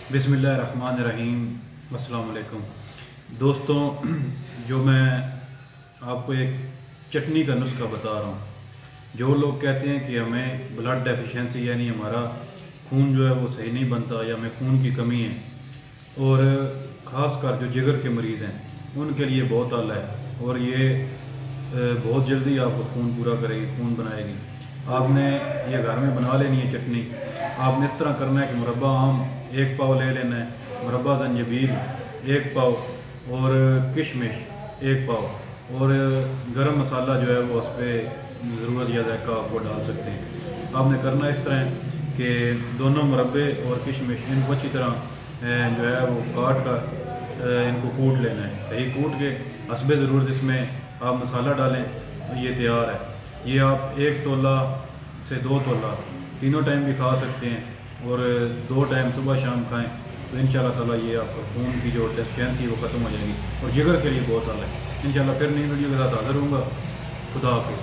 बिस्मिल्लाहिर्रहमानिर्रहीम। अस्सलाम वालेकुम दोस्तों, जो मैं आपको एक चटनी का नुस्खा बता रहा हूँ। जो लोग कहते हैं कि हमें ब्लड डेफिशिएंसी यानी हमारा खून जो है वो सही नहीं बनता या हमें खून की कमी है, और ख़ास कर जो जिगर के मरीज़ हैं उनके लिए बहुत आला है और ये बहुत जल्दी आपको खून पूरा करेगी, खून बनाएगी। आपने ये घर में बना लेनी है चटनी। आपने इस तरह करना है कि मुरब्बा आम 1 पाव ले लेना है, मुरब्बा ज़ंजीबील 1 पाव और किशमिश 1 पाव और गरम मसाला जो है वो उस पर ज़रूरत या जायका आप वो डाल सकते हैं। आपने करना इस तरह कि दोनों मुरब्बे और किशमिश इनको अच्छी तरह जो है वो काट कर इनको कूट लेना है। सही कूट के हस्बे ज़रूरत इसमें आप मसाला डालें, ये तैयार है। ये आप 1 तोला से 2 तोला तीनों टाइम भी खा सकते हैं और 2 टाइम सुबह शाम खाएं तो इंशाल्लाह ताला ये आपका खून की जो डेफिशिएंसी वो ख़त्म हो जाएगी और जिगर के लिए बहुत आला है। इंशाल्लाह फिर नई वीडियो के साथ हाज़िर होऊंगा। खुदा हाफिज़।